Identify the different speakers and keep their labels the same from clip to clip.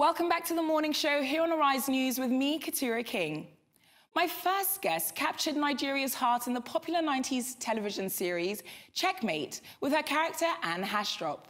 Speaker 1: Welcome back to the morning show here on Arise News with me, Katura King. My first guest captured Nigeria's heart in the popular 90s television series Checkmate with her character Anne Hashdrop.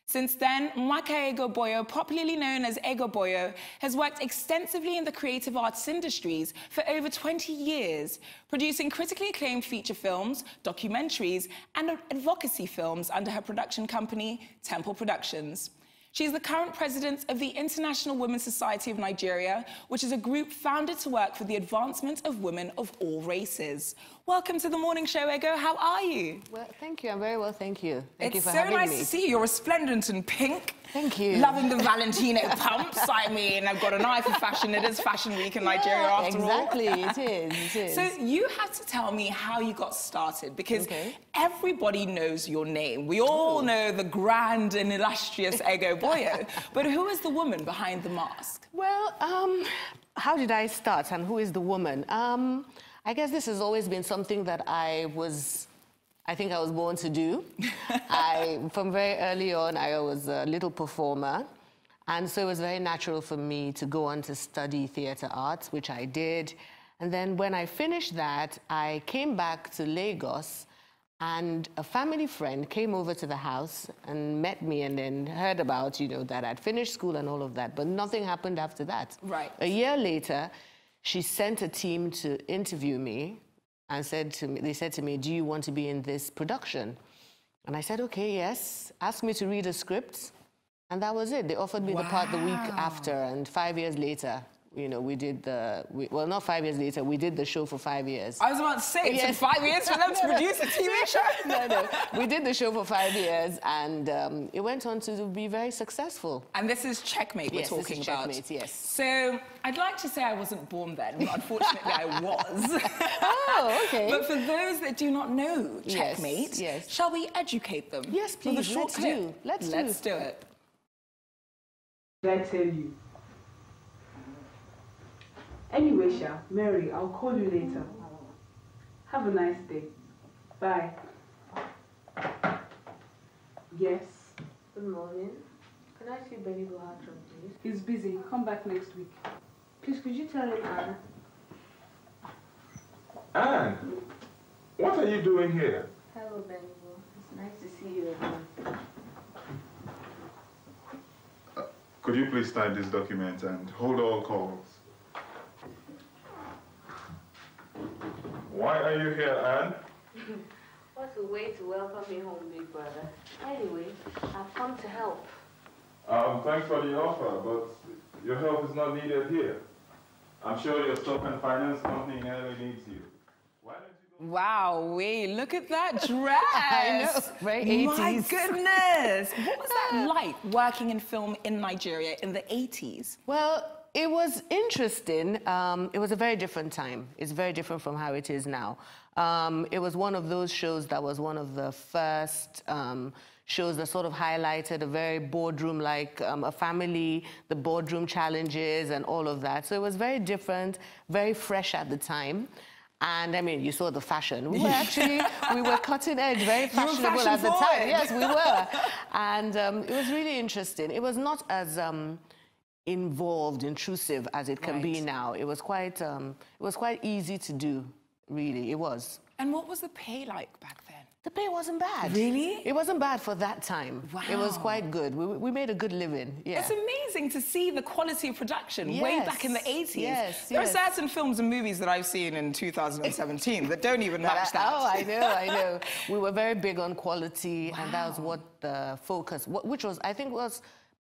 Speaker 1: Since then, Ego Boyo, popularly known as Ego Boyo, has worked extensively in the creative arts industries for over 20 years, producing critically acclaimed feature films, documentaries, and advocacy films under her production company, Temple Productions. She is the current president of the International Women's Society of Nigeria, which is a group founded to work for the advancement of women of all races. Welcome to the morning show, Ego. How are you?
Speaker 2: Well, thank you. I'm very well, thank you. Thank you for
Speaker 1: having me. It's so nice to see you. You're resplendent in pink.
Speaker 2: Thank you.
Speaker 1: Loving the Valentino pumps. I mean, I've got an eye for fashion. It is Fashion Week in Nigeria after
Speaker 2: exactly.
Speaker 1: all.
Speaker 2: Exactly, it is.
Speaker 1: So you have to tell me how you got started, because everybody knows your name. We all know the grand and illustrious Ego Boyo, but who is the woman behind the mask?
Speaker 2: Well, how did I start and who is the woman? I guess this has always been something that I think I was born to do. From very early on, I was a little performer. And so it was very natural for me to go on to study theatre arts, which I did. And then when I finished that, I came back to Lagos, and a family friend came over to the house and met me and then heard about, that I'd finished school and all of that. But nothing happened after that.
Speaker 1: Right.
Speaker 2: A year later, she sent a team to interview me and they said to me, do you want to be in this production? And I said, okay, yes. Asked me to read a script, and that was it. They offered me the part the week after, and 5 years later, we did well, not 5 years later, we did the show for 5 years.
Speaker 1: I was about to say, it took 5 years for them to produce a TV show?
Speaker 2: No. We did the show for 5 years, and it went on to be very successful.
Speaker 1: And this is Checkmate we're talking about.
Speaker 2: Checkmate, yes.
Speaker 1: So, I'd like to say I wasn't born then, but unfortunately I was.
Speaker 2: Oh, okay.
Speaker 1: But for those that do not know Checkmate, shall we educate them?
Speaker 2: Yes, please,
Speaker 1: with a short clip?
Speaker 2: Let's do it.
Speaker 3: Did I tell you? Anyway, Sha, Mary, I'll call you later. Have a nice day. Bye. Yes?
Speaker 4: Good morning. Can I see Benny Bohatron, please?
Speaker 3: He's busy. Come back next week.
Speaker 4: Please, could you tell him Anne?
Speaker 5: Anne, what are you doing here?
Speaker 4: Hello, Benny. It's nice to see you again.
Speaker 5: Could you please sign this document and hold all calls? Why are you here, Anne?
Speaker 4: What a way to welcome me home, big brother. Anyway, I've come to help.
Speaker 5: Thanks for the offer, but your help is not needed here. I'm sure your stock and finance company nearly needs you. Why don't you go...
Speaker 1: Wow, look at that dress.
Speaker 2: I know, very 80s.
Speaker 1: My goodness. What was that like, working in film in Nigeria in the 80s?
Speaker 2: Well, it was interesting. It was a very different time. It's very different from how it is now. It was one of those shows that was one of the first shows that sort of highlighted a very boardroom-like, a family, the boardroom challenges and all of that. So it was very different, very fresh at the time. And I mean, you saw the fashion. We were cutting edge, very fashionable at the time. Yes, we were. And it was really interesting. It was not as involved, intrusive as it can be now. It was quite easy to do, really. It was.
Speaker 1: And what was the pay like back then?
Speaker 2: The pay wasn't bad.
Speaker 1: Really?
Speaker 2: It wasn't bad for that time.
Speaker 1: Wow.
Speaker 2: It was quite good. We made a good living. Yeah.
Speaker 1: It's amazing to see the quality of production way back in the 80s.
Speaker 2: Yes,
Speaker 1: there are certain films and movies that I've seen in 2017 that don't even match that.
Speaker 2: Oh, I know. We were very big on quality, and that was what the focus, which was, I think,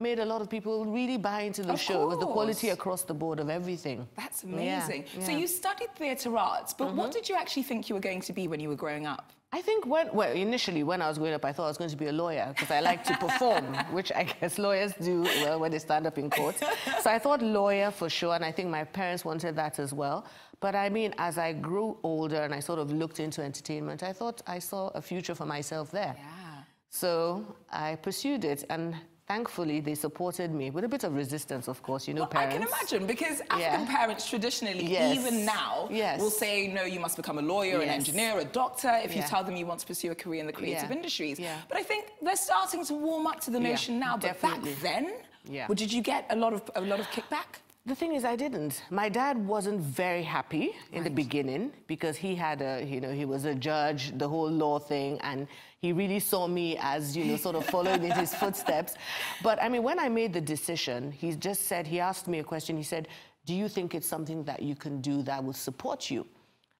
Speaker 2: made a lot of people really buy into the show. It was the quality across the board of everything.
Speaker 1: That's amazing.
Speaker 2: Yeah.
Speaker 1: So you studied theatre arts, but what did you actually think you were going to be when you were growing up?
Speaker 2: I think initially when I was growing up, I thought I was going to be a lawyer because I like to perform, which I guess lawyers do well when they stand up in court. So I thought lawyer for sure, and I think my parents wanted that as well. But I mean, as I grew older and I sort of looked into entertainment, I thought I saw a future for myself there.
Speaker 1: Yeah.
Speaker 2: So I pursued it, and thankfully, they supported me with a bit of resistance, of course, parents.
Speaker 1: I can imagine, because African parents traditionally, even now, will say, no, you must become a lawyer, an engineer, a doctor, if you tell them you want to pursue a career in the creative industries. But I think they're starting to warm up to the notion now. But back then,
Speaker 2: Yeah.
Speaker 1: Well, did you get a lot of kickback?
Speaker 2: The thing is, I didn't. My dad wasn't very happy in the beginning because he had he was a judge, the whole law thing, and he really saw me as, sort of following in his footsteps. But I mean, when I made the decision, he just said, he asked me a question. He said, do you think it's something that you can do that will support you?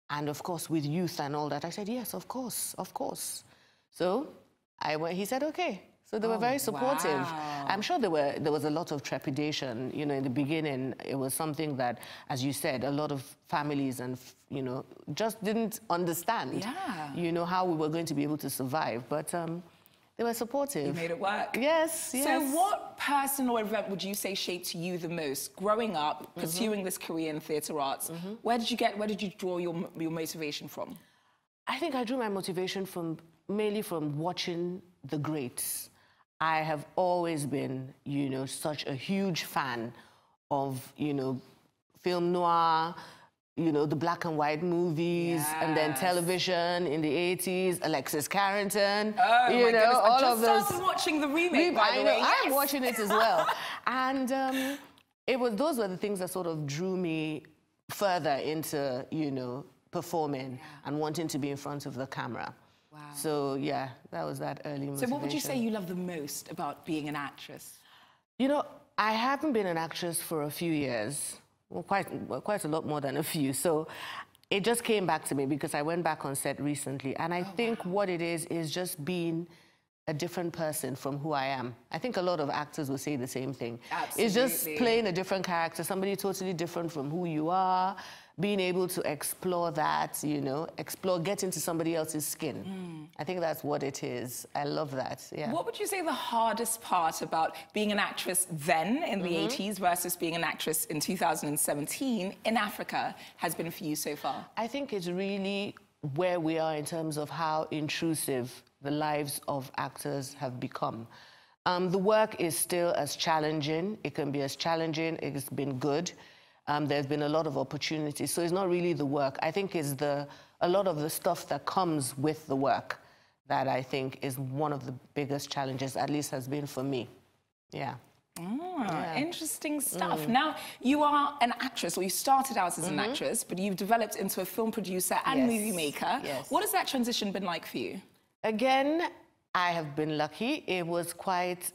Speaker 2: And of course, with youth and all that, I said, yes, of course, of course. So I went, he said, okay. So they were very supportive.
Speaker 1: Wow.
Speaker 2: I'm sure there was a lot of trepidation. In the beginning, it was something that, as you said, a lot of families and, just didn't understand, how we were going to be able to survive. But they were supportive.
Speaker 1: You made it work.
Speaker 2: Yes, yes.
Speaker 1: So what personal event would you say shaped you the most? Growing up, pursuing this career in theatre arts, where did you draw your motivation from?
Speaker 2: I think I drew my motivation mainly from watching the greats. I have always been, such a huge fan of, film noir, the black and white movies, and then television in the 80s, Alexis Carrington,
Speaker 1: oh, my goodness.
Speaker 2: all
Speaker 1: I
Speaker 2: of those.
Speaker 1: I just started watching the remake, by the way.
Speaker 2: I'm watching it as well. And those were the things that sort of drew me further into, performing and wanting to be in front of the camera.
Speaker 1: Wow.
Speaker 2: So, yeah, that was that early motivation.
Speaker 1: So what would you say you love the most about being an actress?
Speaker 2: I haven't been an actress for a few years. Well, quite a lot more than a few. So it just came back to me because I went back on set recently. And I think what it is just being a different person from who I am. I think a lot of actors will say the same thing.
Speaker 1: Absolutely.
Speaker 2: It's just playing a different character, somebody totally different from who you are, being able to explore that, get into somebody else's skin. I think that's what it is. I love that, yeah.
Speaker 1: What would you say the hardest part about being an actress then in the 80s versus being an actress in 2017 in Africa has been for you so far?
Speaker 2: I think it's really where we are in terms of how intrusive the lives of actors have become. The work is still as challenging. It can be as challenging. It's been good. There's been a lot of opportunities. So it's not really the work. I think it's a lot of the stuff that comes with the work that I think is one of the biggest challenges, at least has been for me. Yeah.
Speaker 1: Interesting stuff. Now, you are an actress, or you started out as an actress, but you've developed into a film producer and movie maker.
Speaker 2: Yes.
Speaker 1: What has that transition been like for you?
Speaker 2: Again, I have been lucky. It was quite,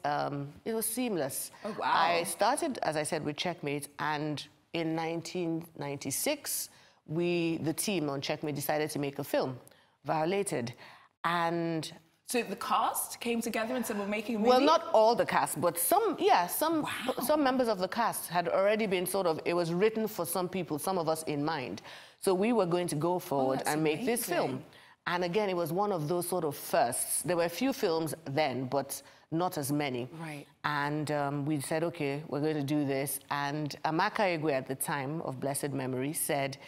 Speaker 2: it was seamless.
Speaker 1: Oh, wow.
Speaker 2: I started, as I said, with Checkmate, and in 1996, the team on Checkmate decided to make a film, Violated. And
Speaker 1: so the cast came together and said, we're making a movie?
Speaker 2: well, not all the cast, but some members of the cast had already been it was written for some people, some of us in mind. So we were going to go forward and make this film. And again, it was one of those sort of firsts. There were a few films then, but not as many.
Speaker 1: Right.
Speaker 2: And we said, okay, we're going to do this. And Amaka Egwe at the time, of blessed memory, said,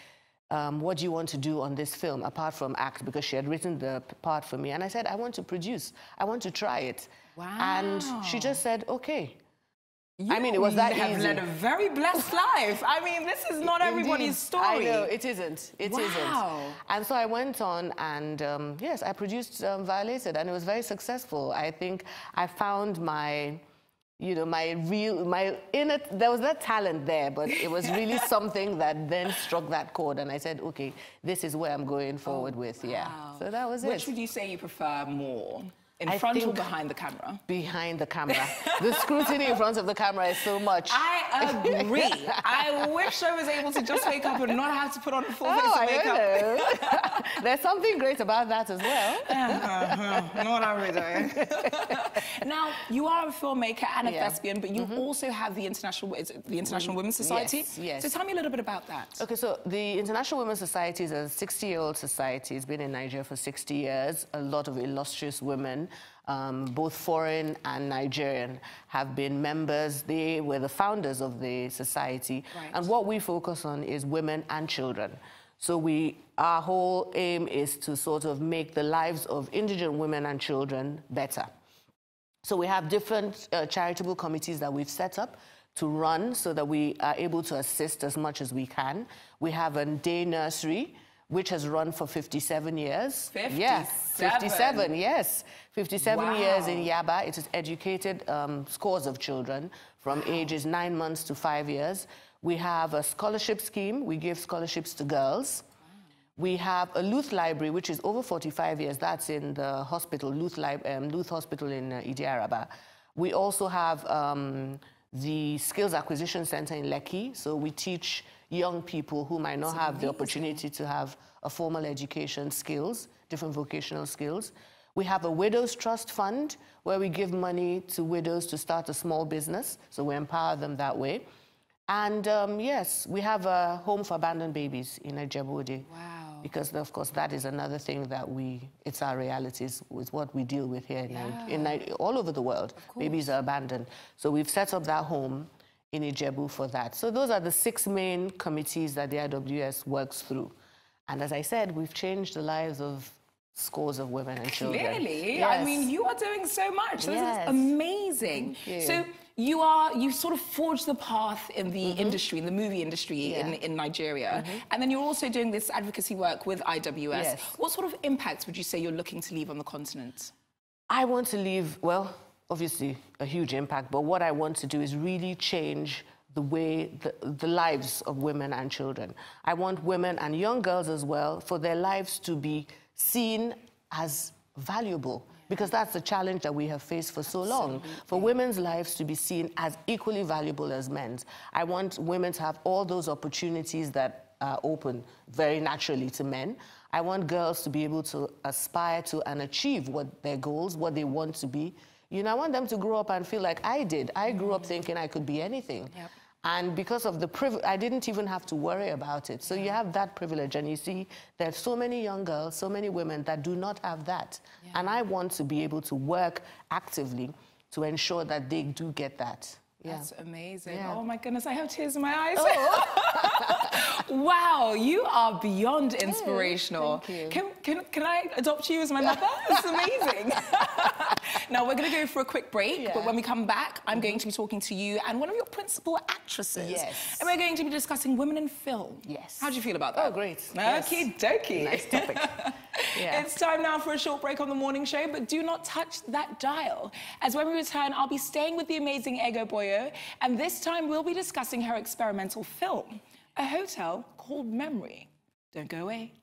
Speaker 2: what do you want to do on this film, apart from act? Because she had written the part for me. And I said, I want to produce. I want to try it.
Speaker 1: Wow.
Speaker 2: And she just said, okay. It was that easy.
Speaker 1: You have led a very blessed life. This is not everybody's story.
Speaker 2: I know, it isn't. It isn't.
Speaker 1: Wow.
Speaker 2: And so I went on and, yes, I produced Violated, and it was very successful. I think I found my inner, there was that talent there, but it was really something that then struck that chord, and I said, okay, this is where I'm going forward with, yeah. So that was it.
Speaker 1: Which would you say you prefer more? In front or behind the camera?
Speaker 2: Behind the camera. The scrutiny in front of the camera is so much.
Speaker 1: I agree. I wish I was able to just wake up and not have to put on a full face of makeup.
Speaker 2: There's something great about that as well.
Speaker 1: Not every day. Now, you are a filmmaker and a thespian, but you also have the International Women's Society.
Speaker 2: Yes.
Speaker 1: So tell me a little bit about that.
Speaker 2: Okay, so the International Women's Society is a 60-year-old society. It's been in Nigeria for 60 years. A lot of illustrious women, both foreign and Nigerian, have been members. They were the founders of the society.
Speaker 1: Right.
Speaker 2: And what we focus on is women and children. So our whole aim is to sort of make the lives of indigent women and children better. So we have different charitable committees that we've set up to run so that we are able to assist as much as we can. We have a day nursery which has run for 57 years.
Speaker 1: 57?
Speaker 2: Yeah, 57, yes. 57 years in
Speaker 1: Wow.
Speaker 2: Yaba. It has educated scores of children from ages 9 months to 5 years. We have a scholarship scheme. We give scholarships to girls. We have a Luth library, which is over 45 years. That's in the hospital, Luth Hospital in Idi Araba. We also have the Skills Acquisition Center in Lekki. So we teach young people who might not have the opportunity to have a formal education skills, different vocational skills. We have a Widows Trust Fund where we give money to widows to start a small business. So we empower them that way. And yes, we have a home for abandoned babies in Ijebu-Ode.
Speaker 1: Wow.
Speaker 2: Because, of course, that is another thing that it's our realities, it's what we deal with here all over the world. Babies are abandoned. So we've set up that home in Ijebu for that. So those are the 6 main committees that the IWS works through. And as I said, we've changed the lives of scores of women and children.
Speaker 1: Clearly.
Speaker 2: Yes.
Speaker 1: I mean, you are doing so much. This is amazing.
Speaker 2: Thank you.
Speaker 1: So you sort of forged the path in the industry, in the movie industry in Nigeria. And then you're also doing this advocacy work with IWS.
Speaker 2: Yes.
Speaker 1: What sort of impacts would you say you're looking to leave on the continent?
Speaker 2: I want to leave, well, obviously a huge impact, but what I want to do is really change the way, the lives of women and children. I want women and young girls as well, for their lives to be seen as valuable, because that's the challenge that we have faced for so long. For women's lives to be seen as equally valuable as men's. I want women to have all those opportunities that are open very naturally to men. I want girls to be able to aspire to and achieve what their goals, what they want to be. You know, I want them to grow up and feel like I did. I grew up thinking I could be anything.
Speaker 1: Yep.
Speaker 2: And because of the privilege, I didn't even have to worry about it. So you have that privilege, and you see there's so many young girls, so many women that do not have that. Yeah. And I want to be able to work actively to ensure that they do get that. Yeah.
Speaker 1: That's amazing.
Speaker 2: Yeah.
Speaker 1: Oh my goodness, I have tears in my eyes.
Speaker 2: Oh.
Speaker 1: Wow, you are beyond inspirational.
Speaker 2: Thank you.
Speaker 1: Can I adopt you as my mother? It's amazing. Now, we're going to go for a quick break, but when we come back, I'm going to be talking to you and one of your principal actresses.
Speaker 2: Yes.
Speaker 1: And we're going to be discussing women in film.
Speaker 2: Yes.
Speaker 1: How do you feel about that?
Speaker 2: Oh, great.
Speaker 1: Okie dokie.
Speaker 2: Nice topic. Yeah.
Speaker 1: It's time now for a short break on the morning show, but do not touch that dial. As when we return, I'll be staying with the amazing Ego Boyo, and this time we'll be discussing her experimental film, A Hotel Called Memory. Don't go away.